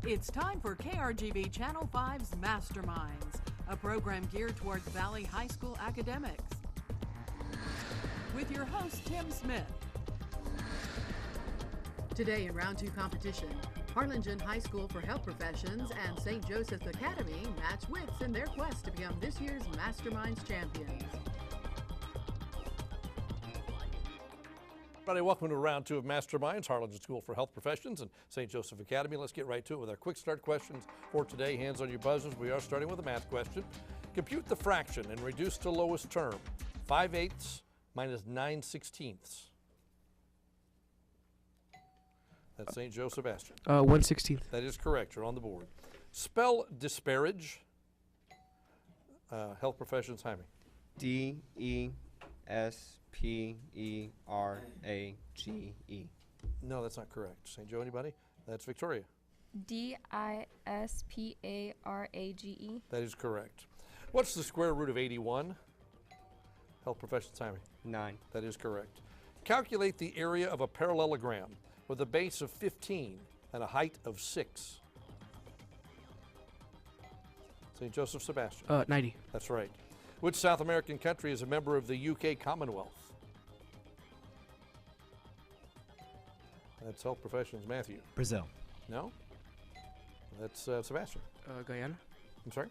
It's time for KRGV Channel 5's Masterminds, a program geared towards Valley High School academics. With your host, Tim Smith. Today in Round 2 competition, Harlingen High School for Health Professions and St. Joseph's Academy match wits in their quest to become this year's Masterminds champions. Everybody, welcome to round 2 of Masterminds, Harlingen School for Health Professions and St. Joseph Academy. Let's get right to it with our quick start questions for today. Hands on your buzzers. We are starting with a math question. Compute the fraction and reduce to lowest term. 5/8 minus 9/16. That's St. Joe Sebastian. 1/16. That is correct. You're on the board. Spell disparage. Health Professions, Jaime. D-E-S-P-E-R-A-G-E. No, that's not correct. St. Joe, anybody? That's Victoria. D-I-S-P-A-R-A-G-E. That is correct. What's the square root of 81? Health Professions, Jaime. 9. That is correct. Calculate the area of a parallelogram with a base of 15 and a height of 6. St. Joseph Sebastian. 90. That's right. Which South American country is a member of the UK Commonwealth? That's Health Professions, Matthew. Brazil. No? That's Sebastian. Guyana. I'm sorry?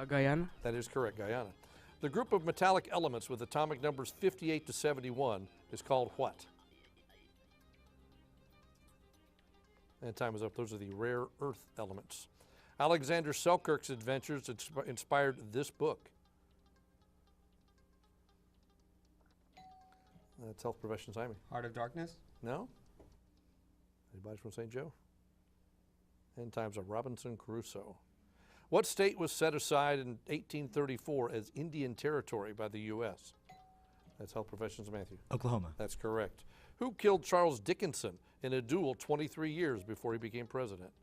Guyana. That is correct, Guyana. The group of metallic elements with atomic numbers 58 to 71 is called what? And time is up. Those are the rare earth elements. Alexander Selkirk's adventures inspired this book. That's Health Professions, Jaime. Heart of Darkness. No? Anybody from St. Joe? And time's up. Robinson Crusoe. What state was set aside in 1834 as Indian Territory by the U.S.? That's Health Professions, Matthew. Oklahoma. That's correct. Who killed Charles Dickinson in a duel 23 years before he became president?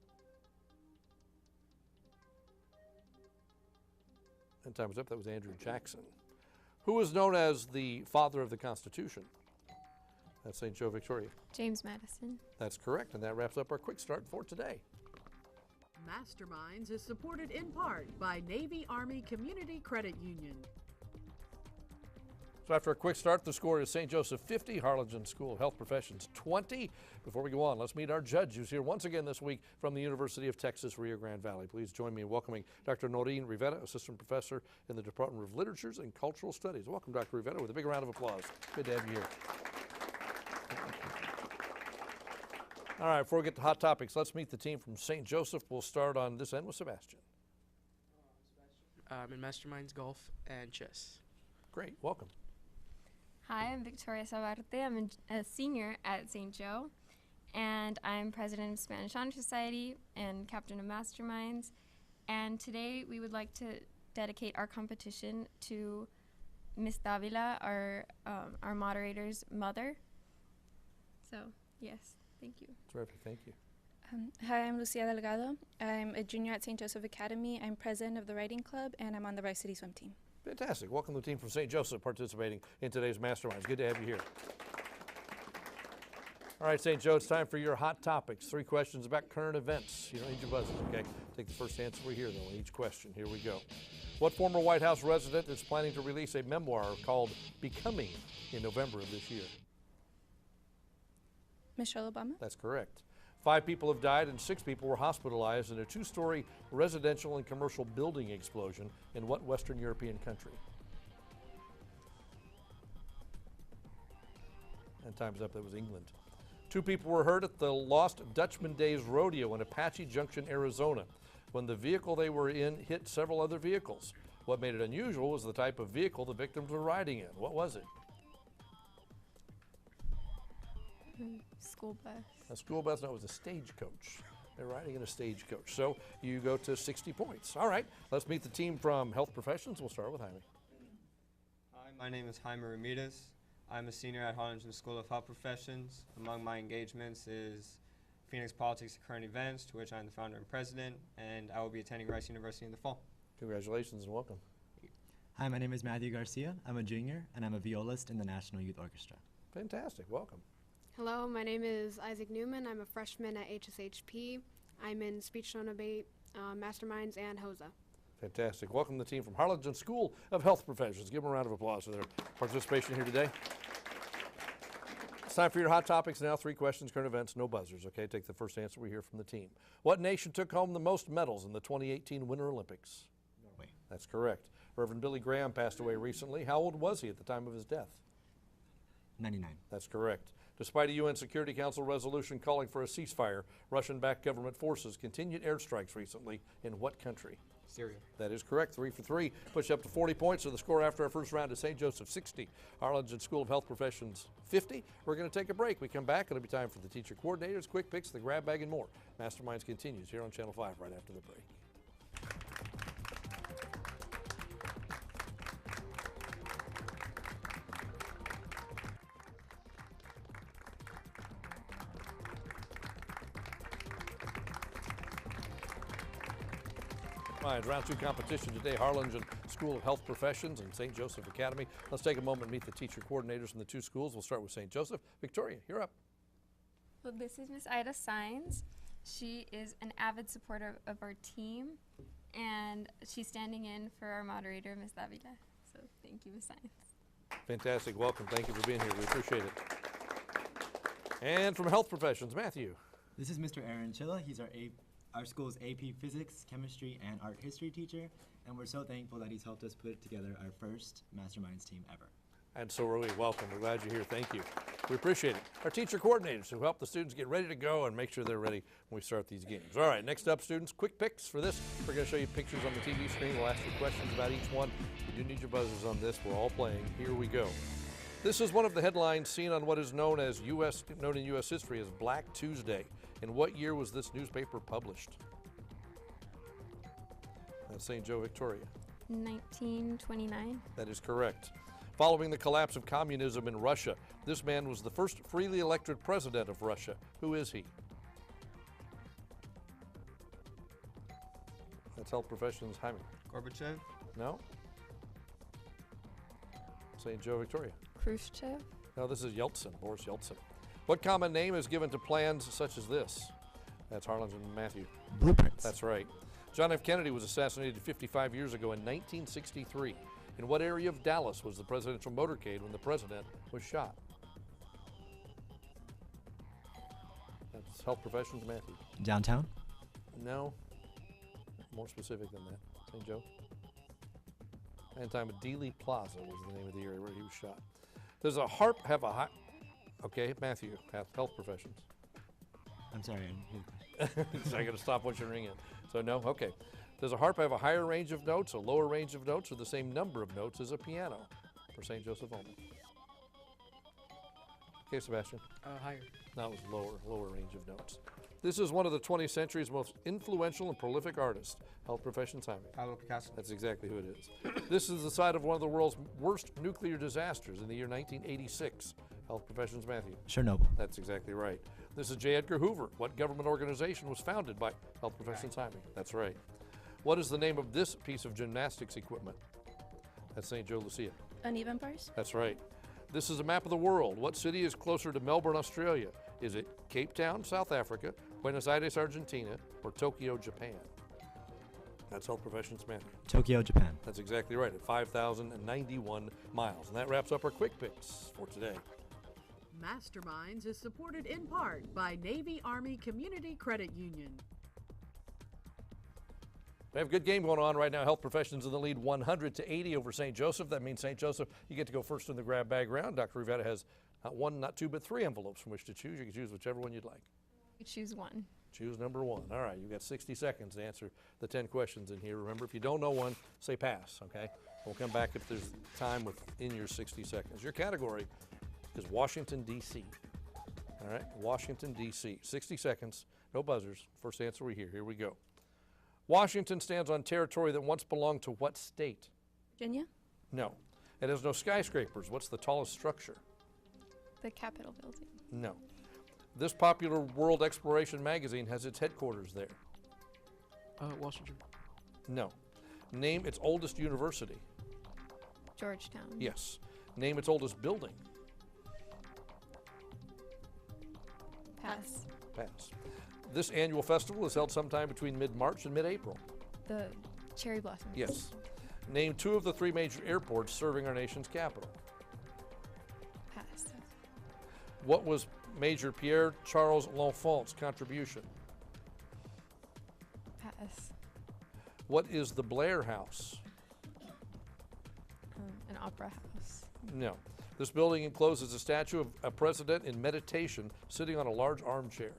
And time's up. That was Andrew Jackson. Who was known as the father of the Constitution? That's St. Joe, Victoria. James Madison. That's correct, and that wraps up our quick start for today. Masterminds is supported in part by Navy Army Community Credit Union. So after a quick start, the score is St. Joseph 50, Harlingen School of Health Professions 20. Before we go on, let's meet our judge who's here once again this week from the University of Texas, Rio Grande Valley. Please join me in welcoming Dr. Noreen Rivera, Assistant Professor in the Department of Literatures and Cultural Studies. Welcome, Dr. Rivera, with a big round of applause. Good to have you here. All right, before we get to hot topics, let's meet the team from St. Joseph. We'll start on this end with Sebastian. In Masterminds, golf, and chess. Great, welcome. Hi, I'm Victoria Savarte. I'm a senior at St. Joe, and I'm president of Spanish Honor Society and captain of Masterminds. And today we would like to dedicate our competition to Miss Davila, our moderator's mother. So, yes, thank you. Terrific, thank you. Hi, I'm Lucia Delgado. I'm a junior at St. Joseph Academy. I'm president of the writing club, and I'm on the varsity swim team. Fantastic. Welcome to the team from St. Joseph participating in today's Masterminds. Good to have you here. All right, St. Joe, it's time for your hot topics. 3 questions about current events. You don't need your buzzers, okay? Take the first answer we hear, though, in each question. Here we go. What former White House resident is planning to release a memoir called Becoming in November of this year? Michelle Obama. That's correct. 5 people have died and 6 people were hospitalized in a 2-story residential and commercial building explosion in what Western European country? And time's up. That was England. 2 people were hurt at the Lost Dutchman Days Rodeo in Apache Junction, Arizona, when the vehicle they were in hit several other vehicles. What made it unusual was the type of vehicle the victims were riding in. What was it? School bus. A school bus? No, it was a stagecoach. They're riding in a stagecoach. So you go to 60 points. All right, let's meet the team from Health Professions. We'll start with Jaime. Hi, my name is Jaime Ramirez. I'm a senior at Harlingen School of Health Professions. Among my engagements is Phoenix Politics and Current Events, to which I'm the founder and president, and I will be attending Rice University in the fall. Congratulations and welcome. Hi, my name is Matthew Garcia. I'm a junior, and I'm a violist in the National Youth Orchestra. Fantastic. Welcome. Hello, my name is Isaac Newman. I'm a freshman at HSHP. I'm in speech tone debate, masterminds, and HOSA. Fantastic. Welcome the team from Harlingen School of Health Professions. Give them a round of applause for their participation here today. It's time for your hot topics now. 3 questions, current events, no buzzers, okay? Take the first answer we hear from the team. What nation took home the most medals in the 2018 Winter Olympics? Norway. That's correct. Reverend Billy Graham passed away recently. How old was he at the time of his death? 99. That's correct. Despite a UN Security Council resolution calling for a ceasefire, Russian-backed government forces continued airstrikes recently in what country? Syria. That is correct. 3 for 3. Push up to 40 points. So the score after our first round is St. Joseph 60, Harlingen School of Health Professions 50. We're going to take a break. We come back. It'll be time for the teacher coordinators, quick picks, the grab bag, and more. Masterminds continues here on Channel 5 right after the break. Round 2 competition today, Harlingen School of Health Professions and St. Joseph Academy. Let's take a moment and meet the teacher coordinators from the 2 schools. We'll start with St. Joseph. Victoria, you're up. Well, this is Miss Ida Sines. She is an avid supporter of our team, and she's standing in for our moderator, Miss Davida. So thank you, Miss Sines. Fantastic. Welcome. Thank you for being here. We appreciate it. And from Health Professions, Matthew. This is Mr. Aaron Chilla. He's our school's AP Physics, Chemistry, and Art History teacher, and we're so thankful that he's helped us put together our first Masterminds team ever. And so are we. Welcome. We're glad you're here. Thank you. We appreciate it. Our teacher coordinators who help the students get ready to go and make sure they're ready when we start these games. All right, next up, students, quick picks for this. We're going to show you pictures on the TV screen. We'll ask you questions about each one. You do need your buzzers on this. We're all playing. Here we go. This is one of the headlines seen on what is known in U.S. history as Black Tuesday. In what year was this newspaper published? That's St. Joe, Victoria. 1929. That is correct. Following the collapse of communism in Russia, this man was the first freely elected president of Russia. Who is he? That's Health Professions, Jaime. Gorbachev. No? St. Joe, Victoria. Khrushchev. No, this is Yeltsin, Boris Yeltsin. What common name is given to plans such as this? That's Harlingen and Matthew. Blueprints. That's right. John F. Kennedy was assassinated 55 years ago in 1963. In what area of Dallas was the presidential motorcade when the president was shot? That's Health Professions, Matthew. Downtown. No. More specific than that. St. Joe. And time of Dealey Plaza was the name of the area where he was shot. Does a harp have a high... Okay, Matthew, Health Professions. I'm sorry. So I got to stop what you're ringing. So no? Okay. Does a harp have a higher range of notes, a lower range of notes, or the same number of notes as a piano for St. Joseph only? Okay, Sebastian. Higher. That was lower range of notes. This is one of the 20th century's most influential and prolific artists. Health Professions, Jaime. Pablo Picasso. That's exactly who it is. This is the site of one of the world's worst nuclear disasters in the year 1986. Health Professions, Matthew. Chernobyl. That's exactly right. This is J. Edgar Hoover. What government organization was founded by Health Professions, Jaime? That's right. What is the name of this piece of gymnastics equipment? That's St. Joe, Lucia. Uneven bars. That's right. This is a map of the world. What city is closer to Melbourne, Australia? Is it Cape Town, South Africa, Buenos Aires, Argentina, or Tokyo, Japan? That's Health Professions, Matthew. Tokyo, Japan. That's exactly right, at 5,091 miles. And that wraps up our quick picks for today. Masterminds is supported in part by Navy Army Community Credit Union. We have a good game going on right now. Health Professions in the lead 100-80 over St. Joseph. That means St. Joseph, you get to go first in the grab bag round. Dr. Rivetta has not one, not two, but three envelopes from which to choose. You can choose whichever one you'd like. You choose one. Choose number one. All right, you've got 60 seconds to answer the 10 questions in here. Remember, if you don't know one, say pass, okay? We'll come back if there's time within your 60 seconds. Your category is Washington, D.C. All right, Washington, D.C. 60 seconds, no buzzers. First answer we hear. Here we go. Washington stands on territory that once belonged to what state? Virginia. No. It has no skyscrapers. What's the tallest structure? The Capitol building. No. This popular world exploration magazine has its headquarters there. Washington. No. Name its oldest university. Georgetown. Yes. Name its oldest building. Pass. Pass. This annual festival is held sometime between mid-March and mid-April. The cherry blossoms. Yes. Name 2 of the 3 major airports serving our nation's capital. Pass. What was Major Pierre Charles L'Enfant's contribution? Pass. What is the Blair House? An opera house. No. This building encloses a statue of a president in meditation sitting on a large armchair.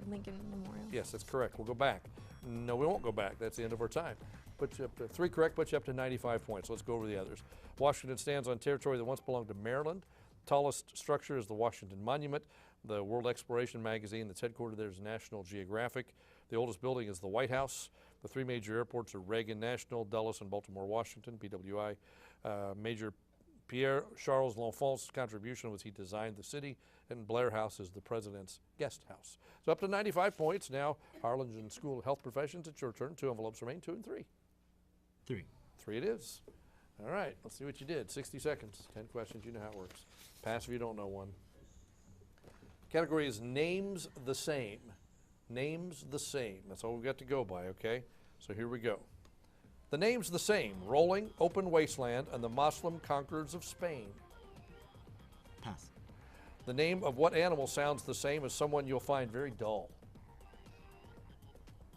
Lincoln Memorial. Yes, that's correct. We'll go back. No, we won't go back. That's the end of our time. Put you up to 3 correct, put you up to 95 points. Let's go over the others. Washington stands on territory that once belonged to Maryland. Tallest structure is the Washington Monument. The World Exploration magazine that's headquartered there is National Geographic. The oldest building is the White House. The 3 major airports are Reagan National, Dulles, and Baltimore Washington, BWI. Major Pierre Charles L'Enfant's contribution was he designed the city, and Blair House is the president's guest house. So up to 95 points. Now, Harlingen School of Health Professions, it's your turn. 2 envelopes remain, 2 and 3. 3. 3 it is. All right, let's see what you did. 60 seconds, 10 questions, you know how it works. Pass if you don't know one. Category is names the same. Names the same. That's all we've got to go by, okay? So here we go. The name's the same: rolling, open wasteland, and the Muslim conquerors of Spain. Pass. The name of what animal sounds the same as someone you'll find very dull?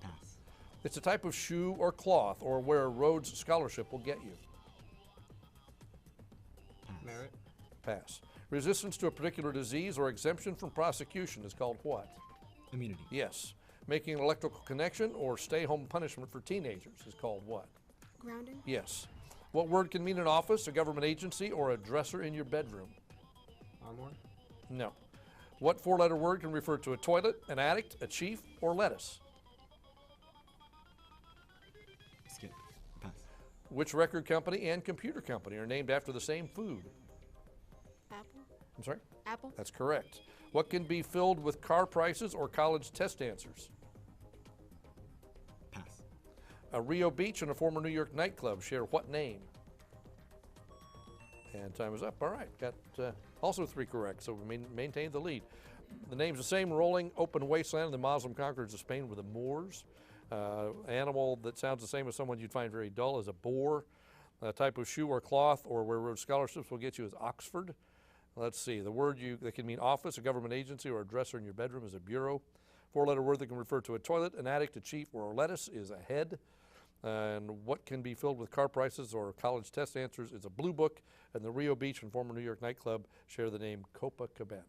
Pass. It's a type of shoe or cloth, or where a Rhodes Scholarship will get you. Pass. Merit. Pass. Resistance to a particular disease or exemption from prosecution is called what? Immunity. Yes. Making an electrical connection or stay-home punishment for teenagers is called what? Grounding. Yes. What word can mean an office, a government agency, or a dresser in your bedroom? Armor. No. What 4-letter word can refer to a toilet, an addict, a chief, or lettuce? Skip. Pass. Which record company and computer company are named after the same food? Apple. I'm sorry? Apple. That's correct. What can be filled with car prices or college test answers? Pass. A Rio Beach and a former New York nightclub share what name? And time is up. All right, got also 3 correct, so we maintain the lead. The name's the same: rolling, open wasteland, and the Muslim conquerors of Spain were the Moors. Animal that sounds the same as someone you'd find very dull is a boar. A type of shoe or cloth, or where Rhodes Scholarships will get you, is Oxford. Let's see, the word that can mean office, a government agency, or a dresser in your bedroom is a bureau. 4-letter word that can refer to a toilet, an addict, a chief, or a lettuce is a head. And what can be filled with car prices or college test answers is a blue book. And the Rio Beach and former New York nightclub share the name Copacabana.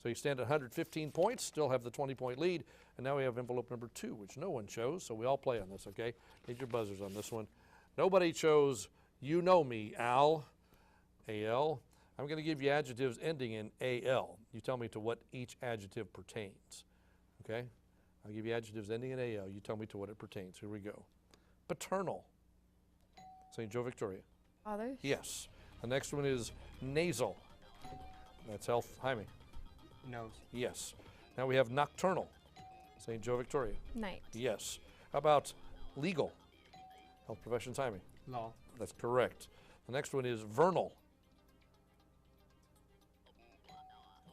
So you stand at 115 points, still have the 20-point lead. And now we have envelope number 2, which no one chose, so we all play on this, okay? Need your buzzers on this one. Nobody chose "You Know Me," Al, A-L. I'm going to give you adjectives ending in A-L. You tell me to what each adjective pertains, okay? I'll give you adjectives ending in A-L. You tell me to what it pertains. Here we go. Paternal. St. Joe, Victoria. Fathers. Yes. The next one is nasal. That's health. Jaime. Nose. Yes. Now we have nocturnal. St. Joe, Victoria. Night. Yes. How about legal? Health professions, Jaime. Law. That's correct. The next one is vernal.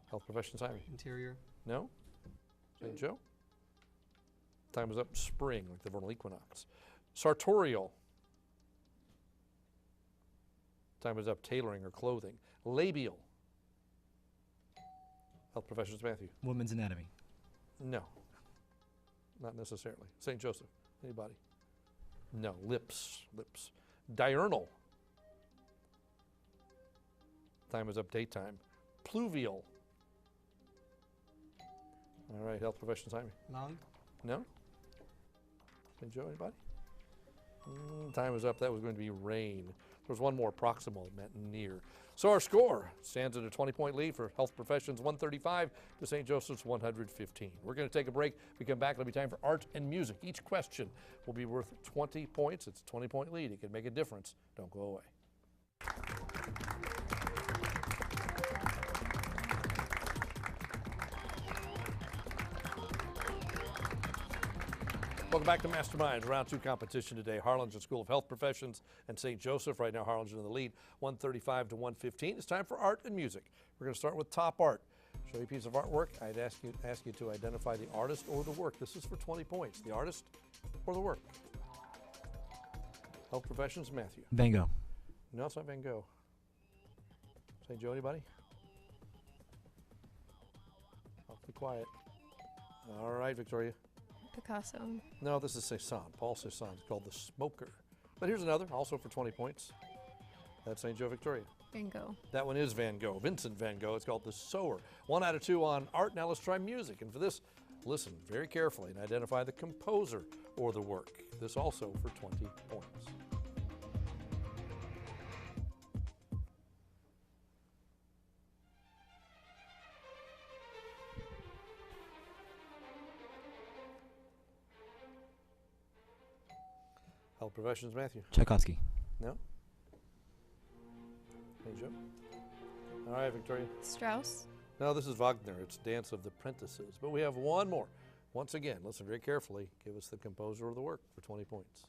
Health professions, Jaime. Interior. No? St. Joe? Time is up. Spring, like the vernal equinox. Sartorial. Time is up. Tailoring or clothing. Labial. Health professions, Matthew. Women's anatomy. No. Not necessarily. St. Joseph. Anybody? No. Lips. Lips. Diurnal. Time is up. Daytime. Pluvial. All right. Health professions, Jaime. Lung. No? St. Joe, anybody? Time is up. That was going to be rain. There was one more, proximal, it meant near. So our score stands at a 20-point lead for Health Professions 135 to St. Joseph's 115. We're going to take a break. We come back, it'll be time for art and music. Each question will be worth 20 points. It's a 20-point lead. It can make a difference. Don't go away. Welcome back to Masterminds. Round 2 competition today. Harlingen School of Health Professions and St. Joseph. Right now, Harlingen in the lead, 135 to 115. It's time for art and music. We're going to start with top art. Show you a piece of artwork. I'd ask you to identify the artist or the work. This is for 20 points. The artist or the work. Health professions, Matthew. Van Gogh. No, it's not Van Gogh. St. Joe, anybody? Awfully quiet. All right, Victoria. Picasso. No, this is Cézanne. Paul Cézanne. It's called The Smoker. But here's another, also for 20 points. That's St. Joe, Victoria. Van Gogh. That one is Van Gogh, Vincent Van Gogh. It's called The Sower. 1 out of 2 on art. Now let's try music. And for this, listen very carefully and identify the composer or the work. This also for 20 points. Health professions, Matthew. Tchaikovsky. No? Hey, Joe. All right, Victoria. Strauss. No, this is Wagner. It's Dance of the Prentices. But we have one more. Once again, listen very carefully. Give us the composer of the work for 20 points.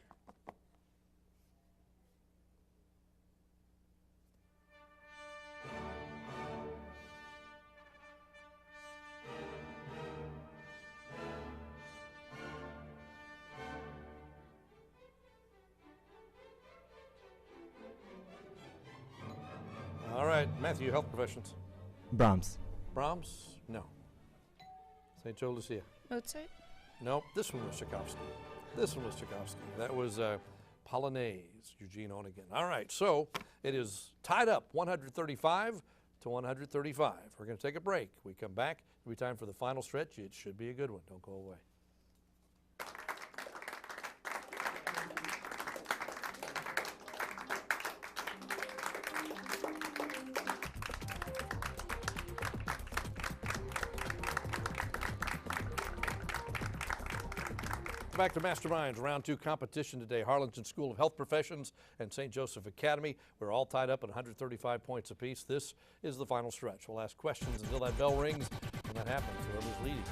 All right, Matthew, health professions. Brahms. Brahms? No. St. Joe, Lucia. Mozart. No, this one was Tchaikovsky. This one was Tchaikovsky. That was Polonaise, Eugene Onegin. All right, so it is tied up 135 to 135. We're going to take a break. We come back. It'll be time for the final stretch. It should be a good one. Don't go away. Back to Masterminds, round 2 competition today. Harlingen School of Health Professions and St. Joseph Academy. We're all tied up at 135 points apiece. This is the final stretch. We'll ask questions until that bell rings. When that happens, whoever's leading is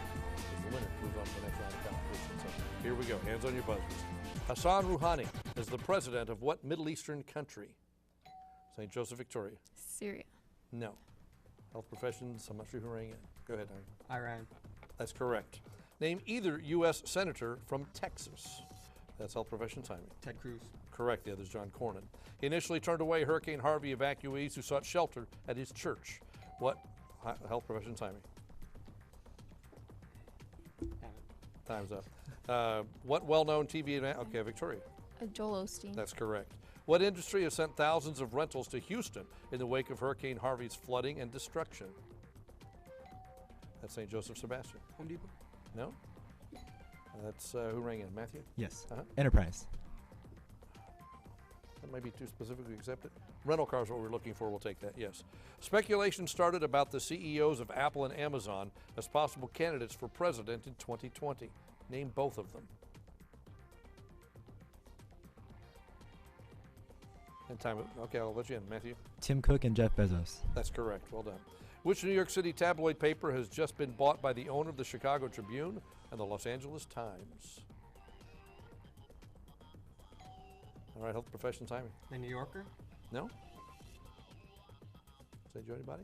the winner. Moves on to the next round of competition. So here we go. Hands on your buzzers. Hassan Rouhani is the president of what Middle Eastern country? St. Joseph, Victoria. Syria. No. Health Professions, I'm not sure who rang in. Go ahead, Iron. Iran. That's correct. Name either U.S. senator from Texas. That's health profession timing. Ted Cruz. Correct. The other's John Cornyn. He initially turned away Hurricane Harvey evacuees who sought shelter at his church. What health profession timing? Time's up. What well-known TV event? Okay, Victoria. Joel Osteen. That's correct. What industry has sent thousands of rentals to Houston in the wake of Hurricane Harvey's flooding and destruction? That's St. Joseph Sebastian. Home Depot. No? That's who rang in? Matthew? Yes. Uh-huh. Enterprise. That might be too specifically accepted. Rental cars are what we're looking for. We'll take that, yes. Speculation started about the CEOs of Apple and Amazon as possible candidates for president in 2020. Name both of them. And time, okay, I'll let you in. Matthew? Tim Cook and Jeff Bezos. That's correct. Well done. Which New York City tabloid paper has just been bought by the owner of the Chicago Tribune and the Los Angeles Times? All right, health profession timing. The New Yorker. No? Say Joe, anybody?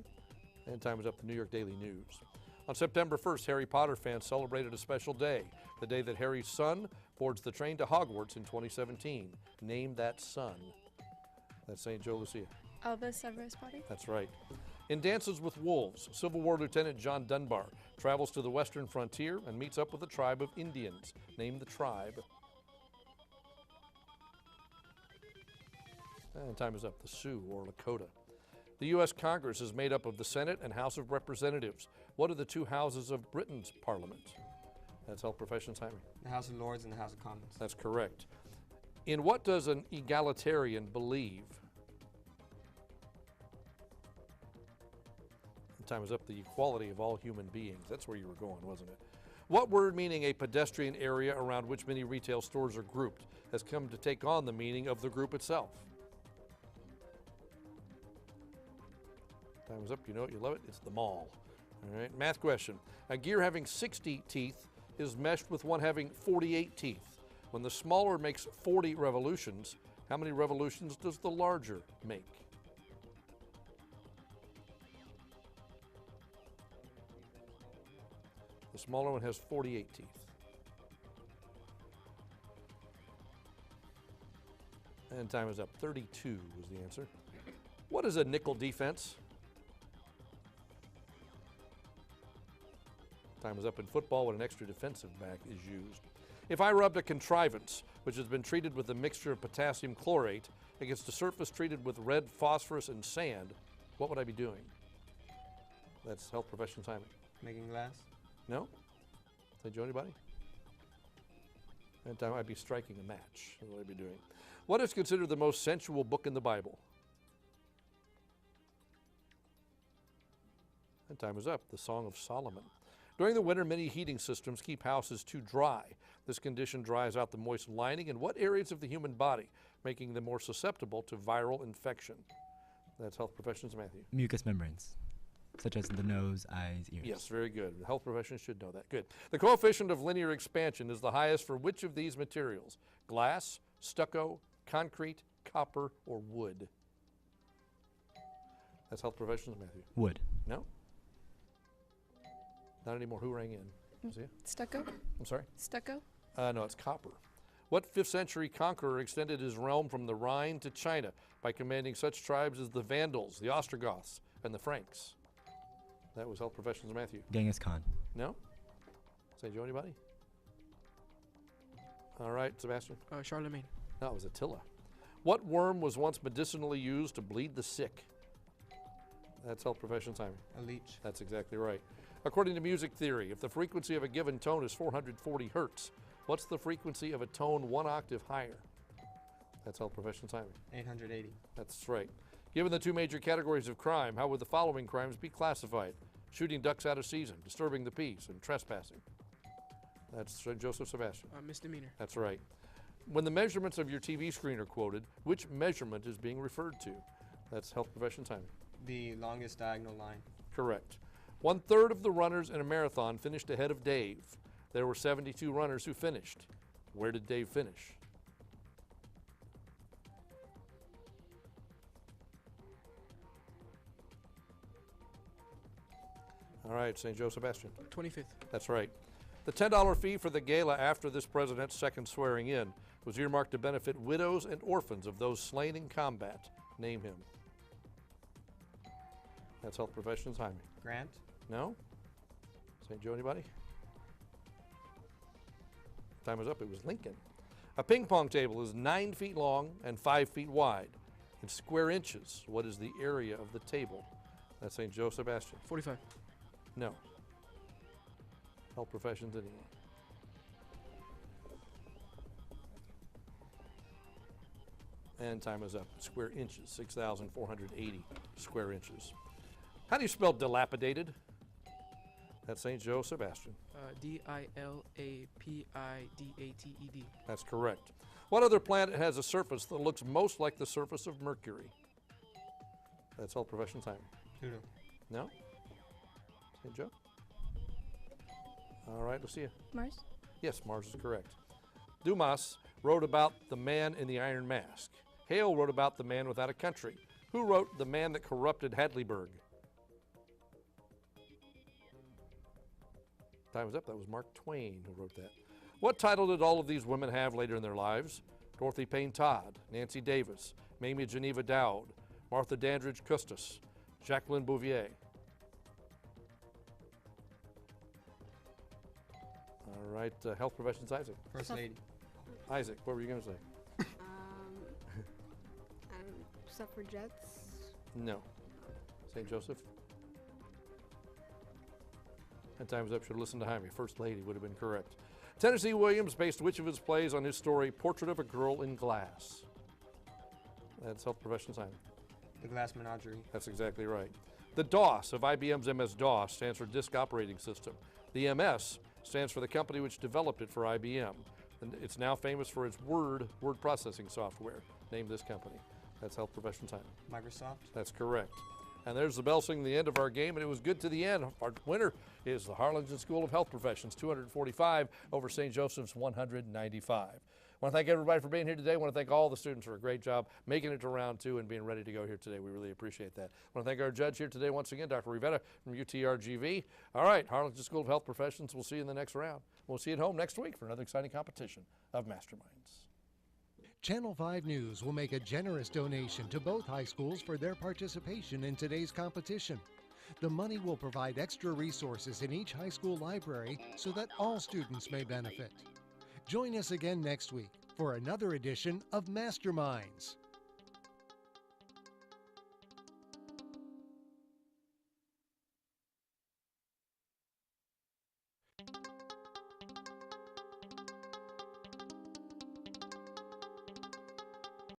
And time is up. The New York Daily News. On September 1st, Harry Potter fans celebrated a special day, the day that Harry's son boards the train to Hogwarts in 2017. Name that son. That's St. Joe, Lucia. Albus Severus Potter. That's right. In Dances with Wolves, Civil War Lieutenant John Dunbar travels to the western frontier and meets up with a tribe of Indians. Name the tribe. And time is up. The Sioux or Lakota. The U.S. Congress is made up of the Senate and House of Representatives. What are the two houses of Britain's parliament? That's health profession timing. The House of Lords and the House of Commons. That's correct. In what does an egalitarian believe? Time is up. The equality of all human beings. That's where you were going, wasn't it? What word meaning a pedestrian area around which many retail stores are grouped has come to take on the meaning of the group itself? Time is up. You know it. You love it. It's the mall. All right. Math question. A gear having 60 teeth is meshed with one having 48 teeth. When the smaller makes 40 revolutions, how many revolutions does the larger make? The smaller one has 48 teeth. And time is up. 32 was the answer. What is a nickel defense? Time is up in football when an extra defensive back is used. If I rubbed a contrivance which has been treated with a mixture of potassium chlorate against a surface treated with red phosphorus and sand, what would I be doing? That's health profession timing. Making glass. No? Say Joe, anybody? And time I'd be striking a match. That's what I'd be doing. What is considered the most sensual book in the Bible? And time is up. The Song of Solomon. During the winter, many heating systems keep houses too dry. This condition dries out the moist lining in what areas of the human body, making them more susceptible to viral infection? That's health professions, Matthew. Mucous membranes, such as the nose, eyes, ears. Yes, very good. Health professions should know that. Good. The coefficient of linear expansion is the highest for which of these materials? Glass, stucco, concrete, copper, or wood? That's health professions, Matthew. Wood. No? Not anymore. Who rang in? Was it? Stucco? I'm sorry? Stucco? No, it's copper. What 5th century conqueror extended his realm from the Rhine to China by commanding such tribes as the Vandals, the Ostrogoths, and the Franks? That was health professions, Matthew. Genghis Khan. No? Say Joe, anybody? All right, Sebastian. Charlemagne. No, it was Attila. What worm was once medicinally used to bleed the sick? That's health professions timing. A leech. That's exactly right. According to music theory, if the frequency of a given tone is 440 hertz, what's the frequency of a tone 1 octave higher? That's health professions timing. 880. That's right. Given the two major categories of crime, how would the following crimes be classified? Shooting ducks out of season, disturbing the peace, and trespassing. That's Joseph Sebastian. Misdemeanor. That's right. When the measurements of your TV screen are quoted, which measurement is being referred to? That's health profession timing. The longest diagonal line. Correct. 1/3 of the runners in a marathon finished ahead of Dave. There were 72 runners who finished. Where did Dave finish? All right, St. Joe Sebastian. 25th. That's right. The $10 fee for the gala after this president's second swearing in was earmarked to benefit widows and orphans of those slain in combat. Name him. That's health professions timing. Grant. No? St. Joe, anybody? Time is up. It was Lincoln. A ping pong table is 9 feet long and 5 feet wide. In square inches, what is the area of the table? That's St. Joe Sebastian. 45. No. Health professions anyway. And time is up. Square inches, 6,480 square inches. How do you spell dilapidated? That's St. Joe Sebastian. Dilapidated. That's correct. What other planet has a surface that looks most like the surface of Mercury? That's health profession time. Pluto. No? St. Joe? All right, Lucia. Mars? Yes, Mars is correct. Dumas wrote about the man in the Iron Mask. Hale wrote about the man without a country. Who wrote The Man That Corrupted Hadleyburg? Time is up. That was Mark Twain who wrote that. What title did all of these women have later in their lives? Dorothy Payne Todd, Nancy Davis, Mamie Geneva Dowd, Martha Dandridge Custis, Jacqueline Bouvier. All right, health professions, Isaac. First lady. Isaac, what were you going to say? Suffragettes. No. St. Joseph? And time's up. Should have listened to Jaime. First lady would have been correct. Tennessee Williams based which of his plays on his story, Portrait of a Girl in Glass? That's health professions, Jaime. The Glass Menagerie. That's exactly right. The DOS of IBM's MS-DOS stands for Disk Operating System. The MS stands for the company which developed it for IBM. And it's now famous for its word processing software. Name this company. That's health profession time. Microsoft. That's correct. And there's the bell singing the end of our game, and it was good to the end. Our winner is the Harlingen School of Health Professions, 245 over St. Joseph's 195. want to thank everybody for being here today. I want to thank all the students for a great job making it to round 2 and being ready to go here today. We really appreciate that. I want to thank our judge here today once again, Dr. Rivera from UTRGV. All right, Harlingen School of Health Professions, we'll see you in the next round. We'll see you at home next week for another exciting competition of Masterminds. Channel 5 News will make a generous donation to both high schools for their participation in today's competition. The money will provide extra resources in each high school library so that all students may benefit. Join us again next week for another edition of Masterminds.